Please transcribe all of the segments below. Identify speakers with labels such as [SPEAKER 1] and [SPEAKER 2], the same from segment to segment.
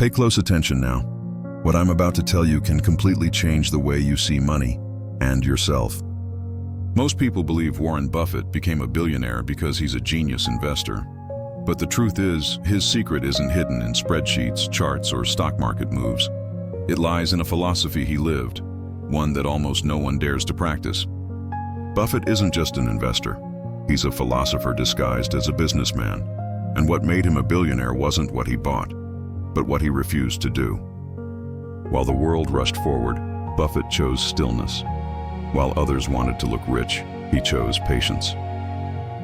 [SPEAKER 1] Pay close attention now. What I'm about to tell you can completely change the way you see money and yourself. Most people believe Warren Buffett became a billionaire because he's a genius investor. But the truth is, his secret isn't hidden in spreadsheets, charts, or stock market moves. It lies in a philosophy he lived, one that almost no one dares to practice. Buffett isn't just an investor. He's a philosopher disguised as a businessman. And what made him a billionaire wasn't what he bought, but what he refused to do. While the world rushed forward, Buffett chose stillness. While others wanted to look rich, he chose patience.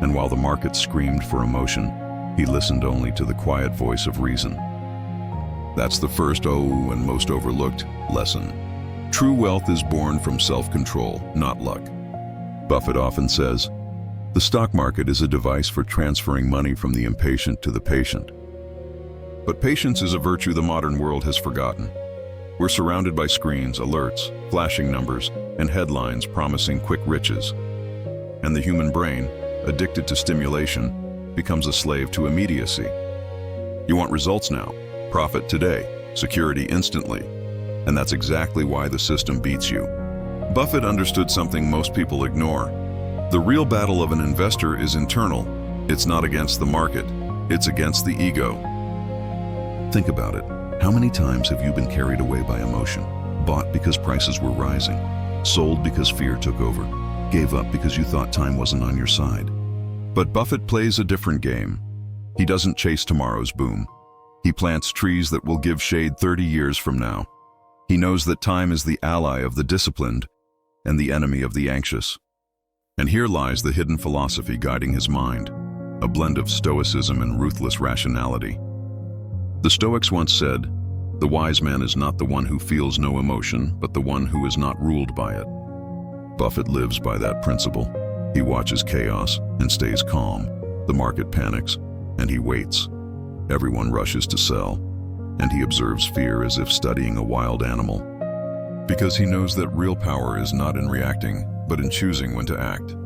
[SPEAKER 1] And while the market screamed for emotion, he listened only to the quiet voice of reason. That's the first and most overlooked lesson. True wealth is born from self-control, not luck. Buffett often says, "The stock market is a device for transferring money from the impatient to the patient." But patience is a virtue the modern world has forgotten. We're surrounded by screens, alerts, flashing numbers, and headlines promising quick riches. And the human brain, addicted to stimulation, becomes a slave to immediacy. You want results now, profit today, security instantly. And that's exactly why the system beats you. Buffett understood something most people ignore. The real battle of an investor is internal. It's not against the market, it's against the ego. Think about it. How many times have you been carried away by emotion? Bought because prices were rising, sold because fear took over, gave up because you thought time wasn't on your side. But Buffett plays a different game. He doesn't chase tomorrow's boom. He plants trees that will give shade 30 years from now. He knows that time is the ally of the disciplined and the enemy of the anxious. And here lies the hidden philosophy guiding his mind, a blend of stoicism and ruthless rationality. The Stoics once said, "The wise man is not the one who feels no emotion, but the one who is not ruled by it." Buffett lives by that principle. He watches chaos and stays calm. The market panics, and he waits. Everyone rushes to sell, and he observes fear as if studying a wild animal. Because he knows that real power is not in reacting, but in choosing when to act.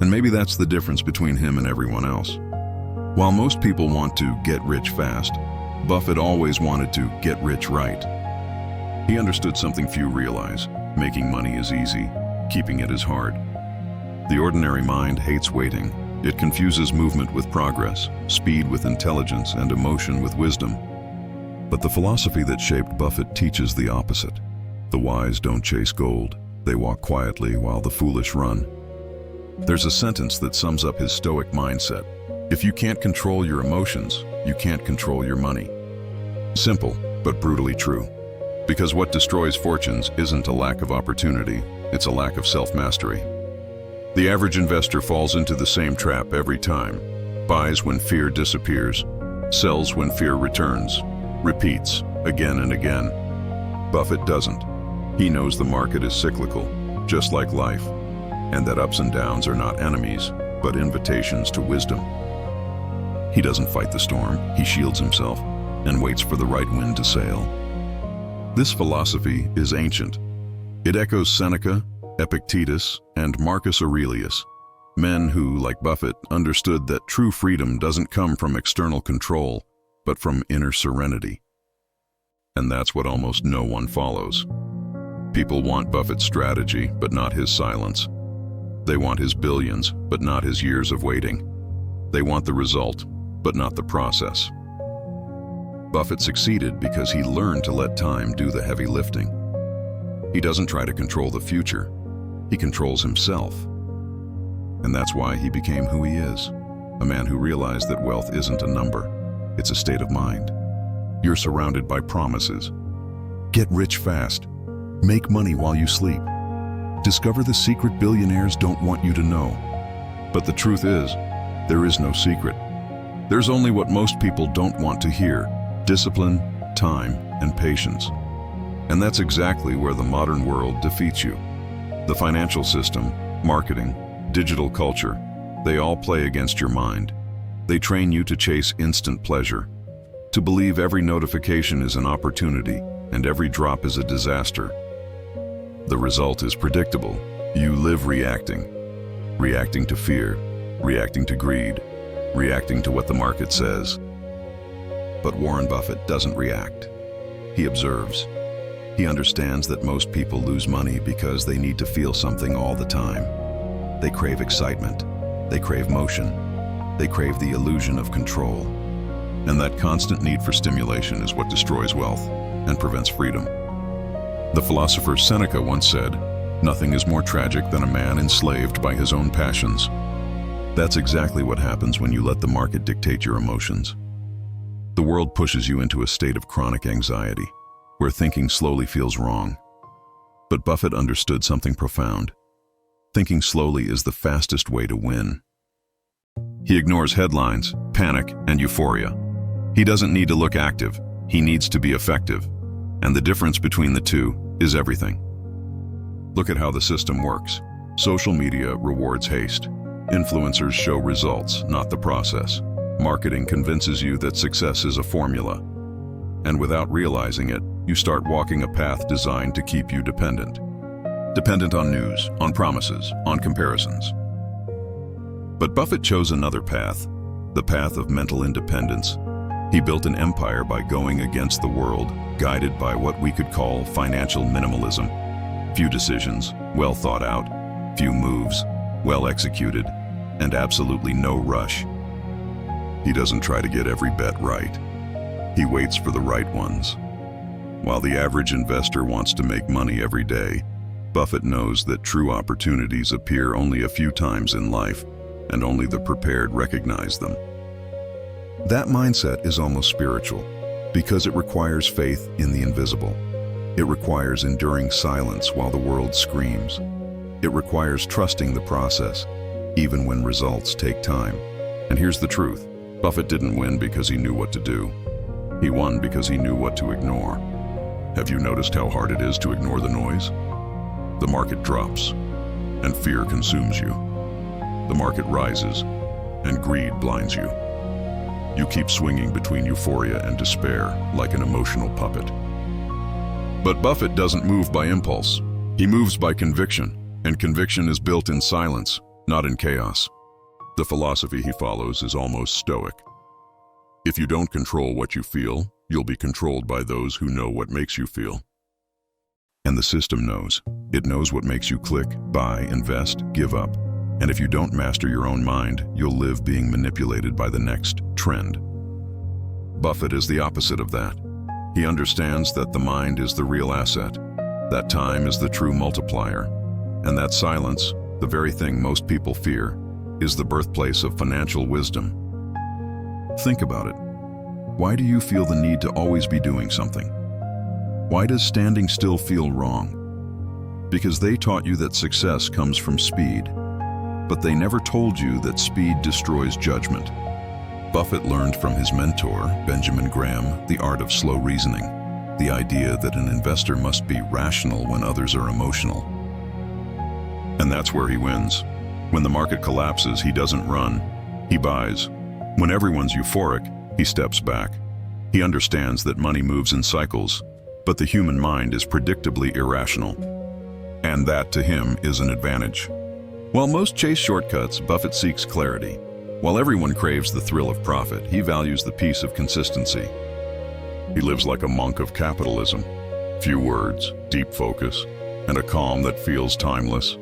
[SPEAKER 1] And maybe that's the difference between him and everyone else. While most people want to get rich fast, Buffett always wanted to get rich right. He understood something few realize. Making money is easy, keeping it is hard. The ordinary mind hates waiting. It confuses movement with progress, speed with intelligence, and emotion with wisdom. But the philosophy that shaped Buffett teaches the opposite. The wise don't chase gold. They walk quietly while the foolish run. There's a sentence that sums up his Stoic mindset. If you can't control your emotions, you can't control your money. Simple, but brutally true. Because what destroys fortunes isn't a lack of opportunity, it's a lack of self-mastery. The average investor falls into the same trap every time. Buys when fear disappears, sells when fear returns, repeats again and again. Buffett doesn't. He knows the market is cyclical, just like life, and that ups and downs are not enemies, but invitations to wisdom. He doesn't fight the storm, he shields himself and waits for the right wind to sail. This philosophy is ancient. It echoes Seneca, Epictetus, and Marcus Aurelius, men who, like Buffett, understood that true freedom doesn't come from external control, but from inner serenity. And that's what almost no one follows. People want Buffett's strategy, but not his silence. They want his billions, but not his years of waiting. They want the result, but not the process. Buffett succeeded because he learned to let time do the heavy lifting. He doesn't try to control the future. He controls himself. And that's why he became who he is, a man who realized that wealth isn't a number, it's a state of mind. You're surrounded by promises. Get rich fast. Make money while you sleep. Discover the secret billionaires don't want you to know. But the truth is, there is no secret. There's only what most people don't want to hear: discipline, time, and patience. And that's exactly where the modern world defeats you. The financial system, marketing, digital culture, they all play against your mind. They train you to chase instant pleasure, to believe every notification is an opportunity and every drop is a disaster. The result is predictable. You live reacting to fear, reacting to greed, reacting to what the market says. But Warren Buffett doesn't react. He observes. He understands that most people lose money because they need to feel something all the time. They crave excitement. They crave motion. They crave the illusion of control. And that constant need for stimulation is what destroys wealth and prevents freedom. The philosopher Seneca once said, "Nothing is more tragic than a man enslaved by his own passions." That's exactly what happens when you let the market dictate your emotions. The world pushes you into a state of chronic anxiety, where thinking slowly feels wrong. But Buffett understood something profound. Thinking slowly is the fastest way to win. He ignores headlines, panic, and euphoria. He doesn't need to look active, he needs to be effective. And the difference between the two is everything. Look at how the system works. Social media rewards haste. Influencers show results, not the process. Marketing convinces you that success is a formula. And without realizing it, you start walking a path designed to keep you dependent. Dependent on news, on promises, on comparisons. But Buffett chose another path, the path of mental independence. He built an empire by going against the world, guided by what we could call financial minimalism. Few decisions, well thought out, few moves, well executed, and absolutely no rush. He doesn't try to get every bet right. He waits for the right ones. While the average investor wants to make money every day, Buffett knows that true opportunities appear only a few times in life, and only the prepared recognize them. That mindset is almost spiritual, because it requires faith in the invisible. It requires enduring silence while the world screams. It requires trusting the process, even when results take time. And here's the truth. Buffett didn't win because he knew what to do. He won because he knew what to ignore. Have you noticed how hard it is to ignore the noise? The market drops, and fear consumes you. The market rises, and greed blinds you. You keep swinging between euphoria and despair like an emotional puppet. But Buffett doesn't move by impulse. He moves by conviction, and conviction is built in silence, not in chaos. The philosophy he follows is almost stoic. If you don't control what you feel, you'll be controlled by those who know what makes you feel. And the system knows. It knows what makes you click, buy, invest, give up. And if you don't master your own mind, you'll live being manipulated by the next trend. Buffett is the opposite of that. He understands that the mind is the real asset, that time is the true multiplier, and that silence, the very thing most people fear, is the birthplace of financial wisdom. Think about it. Why do you feel the need to always be doing something? Why does standing still feel wrong? Because they taught you that success comes from speed. But they never told you that speed destroys judgment. Buffett learned from his mentor, Benjamin Graham, the art of slow reasoning, the idea that an investor must be rational when others are emotional. And that's where he wins. When the market collapses, he doesn't run, he buys. When everyone's euphoric, he steps back. He understands that money moves in cycles, but the human mind is predictably irrational. And that, to him, is an advantage. While most chase shortcuts, Buffett seeks clarity. While everyone craves the thrill of profit, he values the peace of consistency. He lives like a monk of capitalism. Few words, deep focus, and a calm that feels timeless.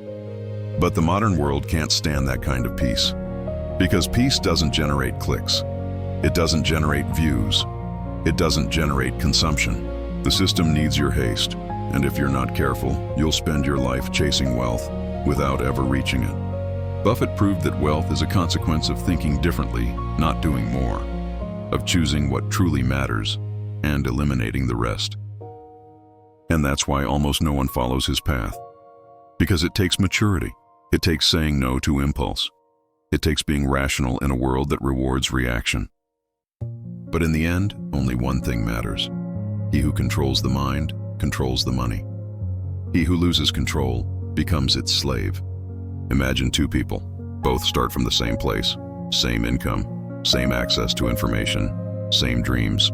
[SPEAKER 1] But the modern world can't stand that kind of peace. Because peace doesn't generate clicks. It doesn't generate views. It doesn't generate consumption. The system needs your haste, and if you're not careful, you'll spend your life chasing wealth without ever reaching it. Buffett proved that wealth is a consequence of thinking differently, not doing more, of choosing what truly matters and eliminating the rest. And that's why almost no one follows his path. Because it takes maturity. It takes saying no to impulse. It takes being rational in a world that rewards reaction. But in the end, only one thing matters. He who controls the mind controls the money. He who loses control becomes its slave. Imagine two people. Both start from the same place, same income, same access to information, same dreams.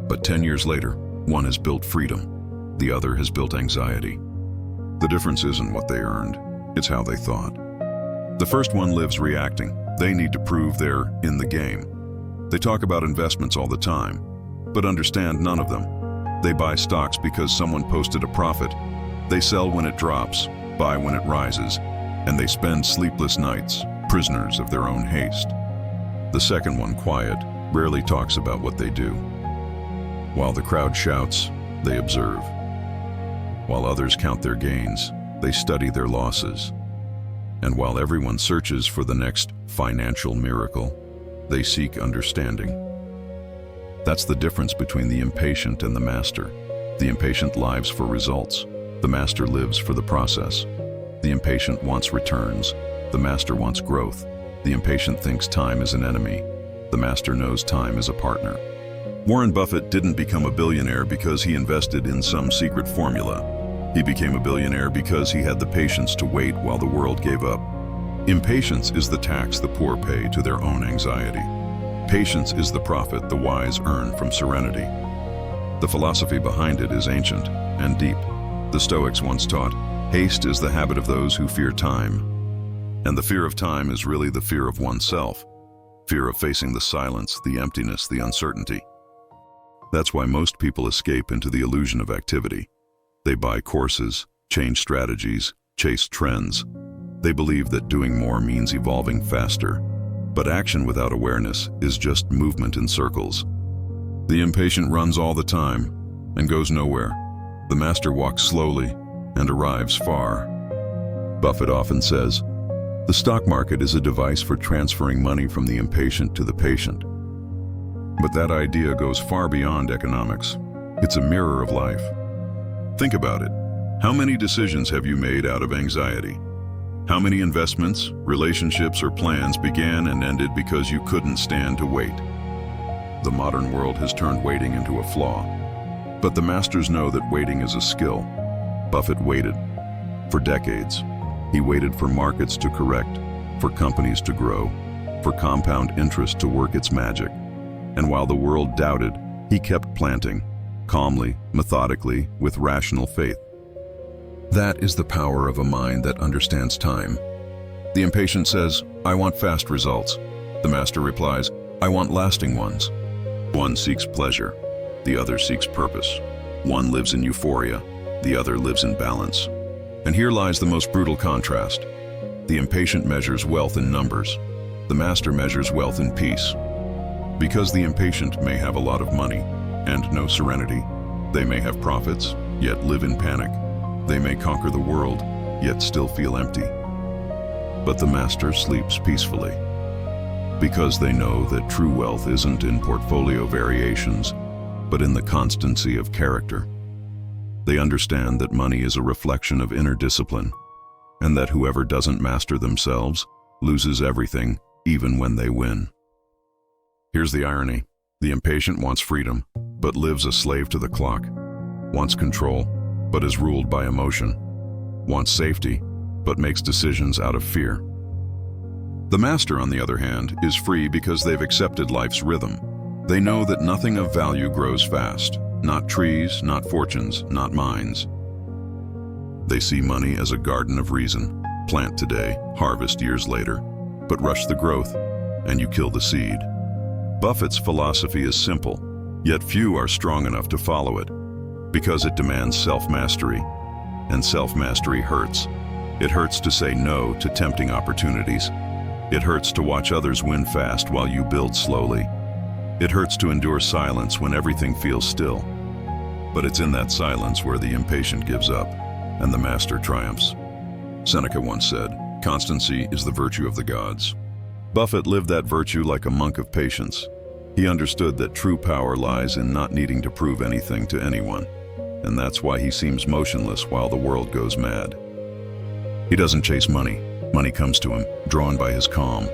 [SPEAKER 1] But 10 years later, one has built freedom. The other has built anxiety. The difference isn't what they earned, it's how they thought. The first one lives reacting. They need to prove they're in the game. They talk about investments all the time, but understand none of them. They buy stocks because someone posted a profit. They sell when it drops, buy when it rises, and they spend sleepless nights, prisoners of their own haste. The second one, quiet, rarely talks about what they do. While the crowd shouts, they observe. While others count their gains, they study their losses. And while everyone searches for the next financial miracle, they seek understanding. That's the difference between the impatient and the master. The impatient lives for results. The master lives for the process. The impatient wants returns. The master wants growth. The impatient thinks time is an enemy. The master knows time is a partner. Warren Buffett didn't become a billionaire because he invested in some secret formula. He became a billionaire because he had the patience to wait while the world gave up. Impatience is the tax the poor pay to their own anxiety. Patience is the profit the wise earn from serenity. The philosophy behind it is ancient and deep. The Stoics once taught, haste is the habit of those who fear time. And the fear of time is really the fear of oneself. Fear of facing the silence, the emptiness, the uncertainty. That's why most people escape into the illusion of activity. They buy courses, change strategies, chase trends. They believe that doing more means evolving faster. But action without awareness is just movement in circles. The impatient runs all the time and goes nowhere. The master walks slowly and arrives far. Buffett often says, the stock market is a device for transferring money from the impatient to the patient. But that idea goes far beyond economics. It's a mirror of life. Think about it. How many decisions have you made out of anxiety? How many investments, relationships, or plans began and ended because you couldn't stand to wait? The modern world has turned waiting into a flaw. But the masters know that waiting is a skill. Buffett waited. For decades, he waited for markets to correct, for companies to grow, for compound interest to work its magic. And while the world doubted, he kept planting, calmly, methodically, with rational faith. That is the power of a mind that understands time. The impatient says, I want fast results. The master replies, I want lasting ones. One seeks pleasure, the other seeks purpose. One lives in euphoria, the other lives in balance. And here lies the most brutal contrast. The impatient measures wealth in numbers. The master measures wealth in peace. Because the impatient may have a lot of money and no serenity, they may have profits, yet live in panic. They may conquer the world, yet still feel empty. But the master sleeps peacefully, because they know that true wealth isn't in portfolio variations, but in the constancy of character. They understand that money is a reflection of inner discipline, and that whoever doesn't master themselves loses everything, even when they win. Here's the irony. The impatient wants freedom, but lives a slave to the clock, wants control, but is ruled by emotion, wants safety, but makes decisions out of fear. The master, on the other hand, is free because they've accepted life's rhythm. They know that nothing of value grows fast, not trees, not fortunes, not mines. They see money as a garden of reason. Plant today, harvest years later, but rush the growth, and you kill the seed. Buffett's philosophy is simple, yet few are strong enough to follow it, because it demands self-mastery, and self-mastery hurts. It hurts to say no to tempting opportunities. It hurts to watch others win fast while you build slowly. It hurts to endure silence when everything feels still. But it's in that silence where the impatient gives up and the master triumphs. Seneca once said, "Constancy is the virtue of the gods." Buffett lived that virtue like a monk of patience. He understood that true power lies in not needing to prove anything to anyone, and that's why he seems motionless while the world goes mad. He doesn't chase money. Money comes to him, drawn by his calm.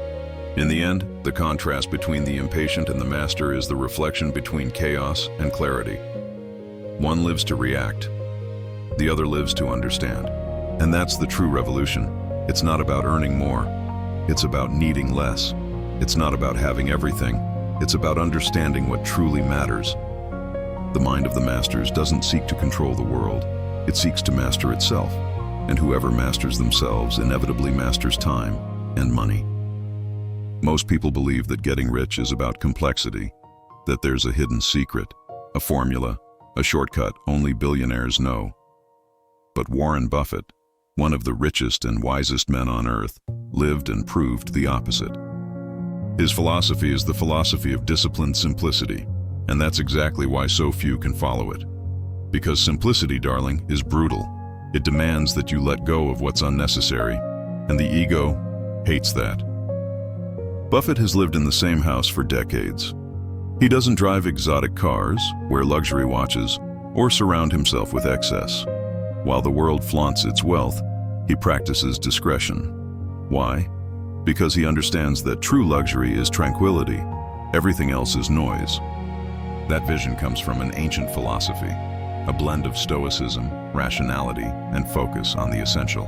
[SPEAKER 1] In the end, the contrast between the impatient and the master is the reflection between chaos and clarity. One lives to react. The other lives to understand. And that's the true revolution. It's not about earning more. It's about needing less. It's not about having everything. It's about understanding what truly matters. The mind of the masters doesn't seek to control the world. It seeks to master itself. And whoever masters themselves inevitably masters time and money. Most people believe that getting rich is about complexity, that there's a hidden secret, a formula, a shortcut only billionaires know. But Warren Buffett, one of the richest and wisest men on earth, lived and proved the opposite. His philosophy is the philosophy of disciplined simplicity, and that's exactly why so few can follow it. Because simplicity, darling, is brutal. It demands that you let go of what's unnecessary, and the ego hates that. Buffett has lived in the same house for decades. He doesn't drive exotic cars, wear luxury watches, or surround himself with excess. While the world flaunts its wealth, he practices discretion. Why? Because he understands that true luxury is tranquility. Everything else is noise. That vision comes from an ancient philosophy, a blend of Stoicism, rationality, and focus on the essential.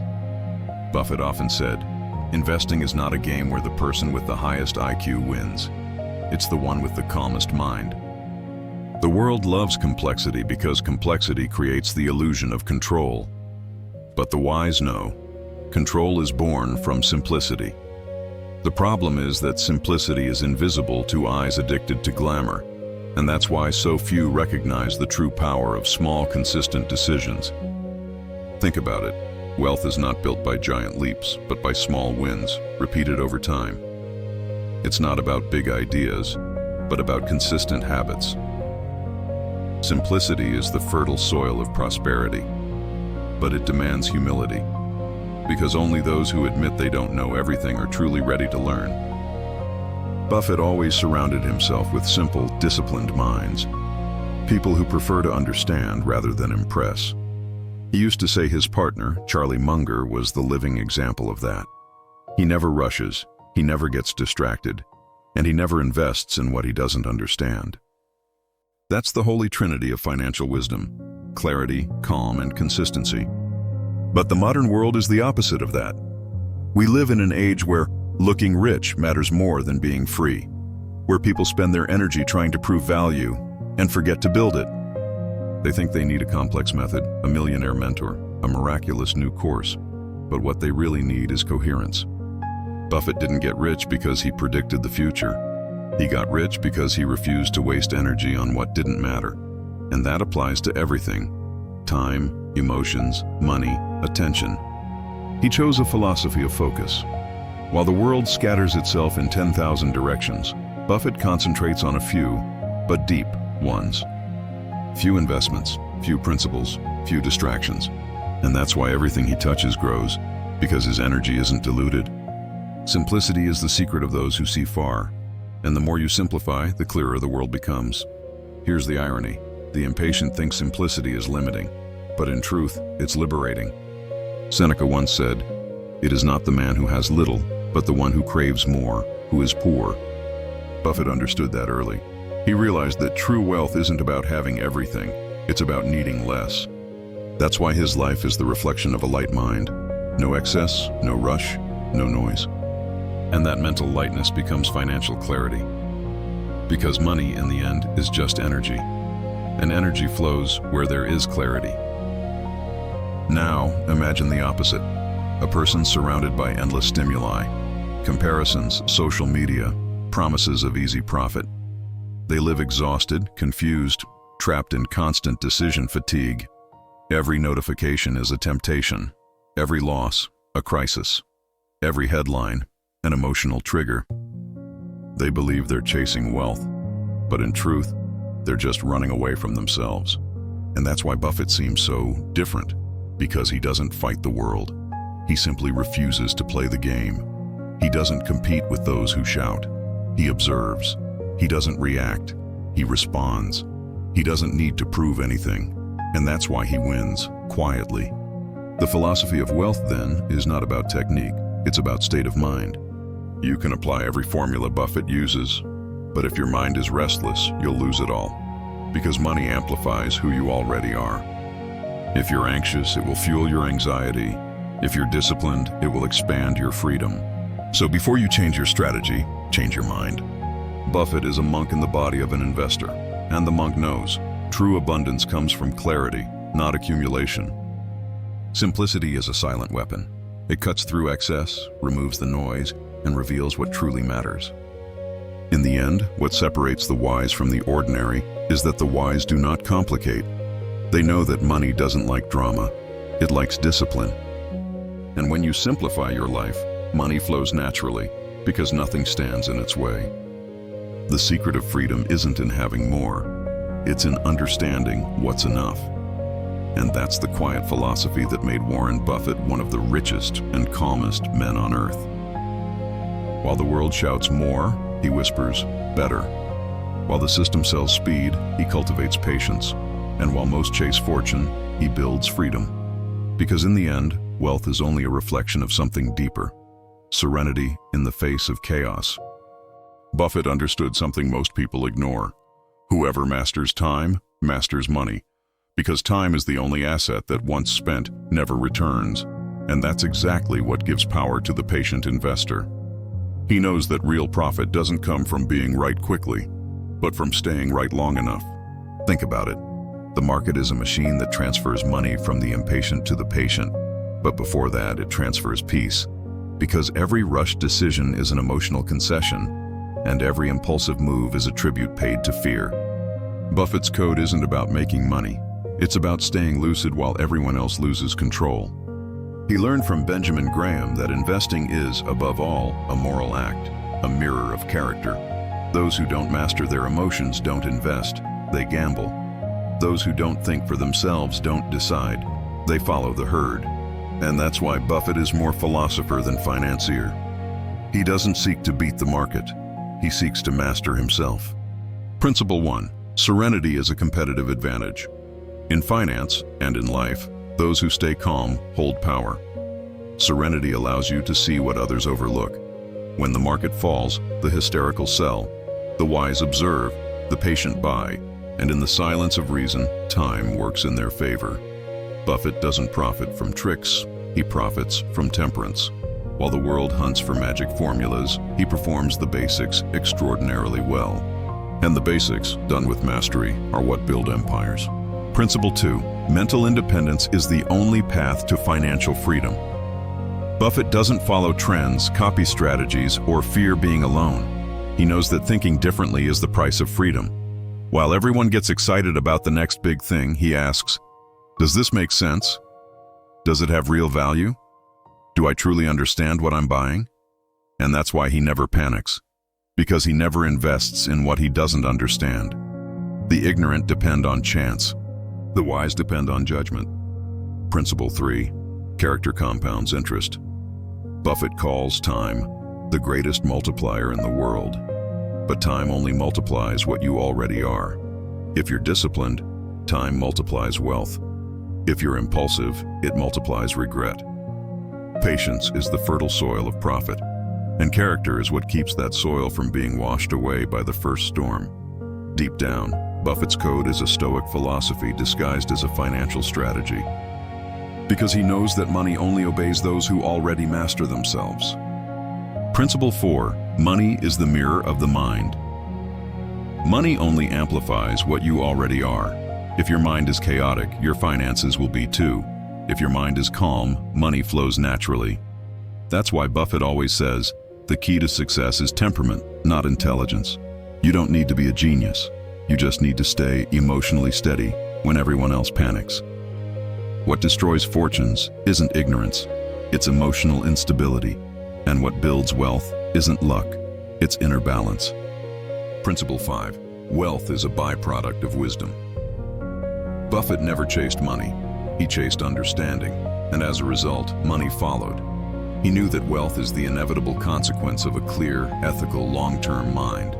[SPEAKER 1] Buffett often said, "Investing is not a game where the person with the highest IQ wins. It's the one with the calmest mind." The world loves complexity because complexity creates the illusion of control. But the wise know, control is born from simplicity. The problem is that simplicity is invisible to eyes addicted to glamour, and that's why so few recognize the true power of small, consistent decisions. Think about it. Wealth is not built by giant leaps, but by small wins, repeated over time. It's not about big ideas, but about consistent habits. Simplicity is the fertile soil of prosperity, but it demands humility, because only those who admit they don't know everything are truly ready to learn. Buffett always surrounded himself with simple, disciplined minds, people who prefer to understand rather than impress. He used to say his partner, Charlie Munger, was the living example of that. He never rushes, he never gets distracted, and he never invests in what he doesn't understand. That's the holy trinity of financial wisdom: clarity, calm, and consistency. But the modern world is the opposite of that. We live in an age where looking rich matters more than being free, where people spend their energy trying to prove value and forget to build it. They think they need a complex method, a millionaire mentor, a miraculous new course, but what they really need is coherence. Buffett didn't get rich because he predicted the future. He got rich because he refused to waste energy on what didn't matter. And that applies to everything: time, emotions, money, attention. He chose a philosophy of focus. While the world scatters itself in 10,000 directions, Buffett concentrates on a few, but deep, ones. Few investments, few principles, few distractions. And that's why everything he touches grows, because his energy isn't diluted. Simplicity is the secret of those who see far. And the more you simplify, the clearer the world becomes. Here's the irony. The impatient think simplicity is limiting, but in truth, it's liberating. Seneca once said, "It is not the man who has little, but the one who craves more, who is poor." Buffett understood that early. He realized that true wealth isn't about having everything, it's about needing less. That's why his life is the reflection of a light mind. No excess, no rush, no noise. And that mental lightness becomes financial clarity. Because money, in the end, is just energy. And energy flows where there is clarity. Now, imagine the opposite. A person surrounded by endless stimuli, comparisons, social media, promises of easy profit. They live exhausted, confused, trapped in constant decision fatigue. Every notification is a temptation. Every loss, a crisis. Every headline, an emotional trigger. They believe they're chasing wealth, but in truth, they're just running away from themselves. And that's why Buffett seems so different, because he doesn't fight the world. He simply refuses to play the game. He doesn't compete with those who shout. He observes. He doesn't react. He responds. He doesn't need to prove anything. And that's why he wins, quietly. The philosophy of wealth, then, is not about technique. It's about state of mind. You can apply every formula Buffett uses, but if your mind is restless, you'll lose it all. Because money amplifies who you already are. If you're anxious, it will fuel your anxiety. If you're disciplined, it will expand your freedom. So before you change your strategy, change your mind. Buffett is a monk in the body of an investor, and the monk knows true abundance comes from clarity, not accumulation. Simplicity is a silent weapon. It cuts through excess, removes the noise, and reveals what truly matters. In the end, what separates the wise from the ordinary is that the wise do not complicate, They know that money doesn't like drama, it likes discipline. And when you simplify your life, money flows naturally because nothing stands in its way. The secret of freedom isn't in having more, it's in understanding what's enough. And that's the quiet philosophy that made Warren Buffett one of the richest and calmest men on earth. While the world shouts more, he whispers, better. While the system sells speed, he cultivates patience. And while most chase fortune, he builds freedom. Because in the end, wealth is only a reflection of something deeper: serenity in the face of chaos. Buffett understood something most people ignore. Whoever masters time, masters money. Because time is the only asset that once spent never returns. And that's exactly what gives power to the patient investor. He knows that real profit doesn't come from being right quickly, but from staying right long enough. Think about it. The market is a machine that transfers money from the impatient to the patient, but before that it transfers peace. Because every rushed decision is an emotional concession, and every impulsive move is a tribute paid to fear. Buffett's code isn't about making money. It's about staying lucid while everyone else loses control. He learned from Benjamin Graham that investing is, above all, a moral act, a mirror of character. Those who don't master their emotions don't invest, they gamble. Those who don't think for themselves don't decide, they follow the herd. And that's why Buffett is more philosopher than financier. He doesn't seek to beat the market, he seeks to master himself. Principle 1. Serenity is a competitive advantage. In finance, and in life, those who stay calm hold power. Serenity allows you to see what others overlook. When the market falls, the hysterical sell, the wise observe, the patient buy, and in the silence of reason, time works in their favor. Buffett doesn't profit from tricks, he profits from temperance. While the world hunts for magic formulas, he performs the basics extraordinarily well. And the basics, done with mastery, are what build empires. Principle 2. Mental independence is the only path to financial freedom. Buffett doesn't follow trends, copy strategies, or fear being alone. He knows that thinking differently is the price of freedom. While everyone gets excited about the next big thing, he asks, does this make sense? Does it have real value? Do I truly understand what I'm buying? And that's why he never panics. Because he never invests in what he doesn't understand. The ignorant depend on chance. The wise depend on judgment. Principle 3. Character compounds interest. Buffett calls time the greatest multiplier in the world. But time only multiplies what you already are. If you're disciplined, time multiplies wealth. If you're impulsive, it multiplies regret. Patience is the fertile soil of profit, and character is what keeps that soil from being washed away by the first storm. Deep down, Buffett's code is a Stoic philosophy disguised as a financial strategy. Because he knows that money only obeys those who already master themselves. Principle 4. Money is the mirror of the mind. Money only amplifies what you already are. If your mind is chaotic, your finances will be too. If your mind is calm, money flows naturally. That's why Buffett always says, the key to success is temperament, not intelligence. You don't need to be a genius. You just need to stay emotionally steady when everyone else panics. What destroys fortunes isn't ignorance, it's emotional instability. And what builds wealth isn't luck, it's inner balance. Principle 5. Wealth is a byproduct of wisdom. Buffett never chased money, he chased understanding, and as a result, money followed. He knew that wealth is the inevitable consequence of a clear, ethical, long-term mind.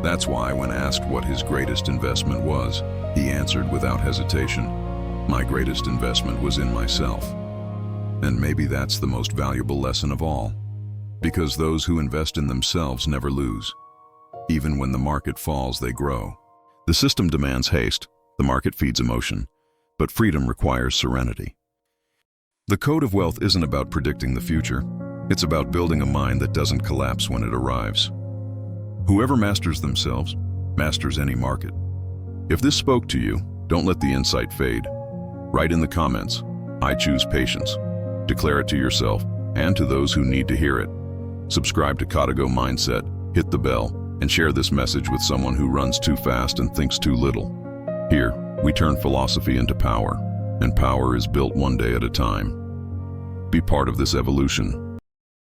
[SPEAKER 1] That's why when asked what his greatest investment was, he answered without hesitation, my greatest investment was in myself. And maybe that's the most valuable lesson of all. Because those who invest in themselves never lose. Even when the market falls, they grow. The system demands haste, the market feeds emotion, but freedom requires serenity. The code of wealth isn't about predicting the future. It's about building a mind that doesn't collapse when it arrives. Whoever masters themselves, masters any market. If this spoke to you, don't let the insight fade. Write in the comments, I choose patience. Declare it to yourself and to those who need to hear it. Subscribe to Codigo Mindset, hit the bell, and share this message with someone who runs too fast and thinks too little. Here, We turn philosophy into power, and power is built one day at a time. Be part of this evolution.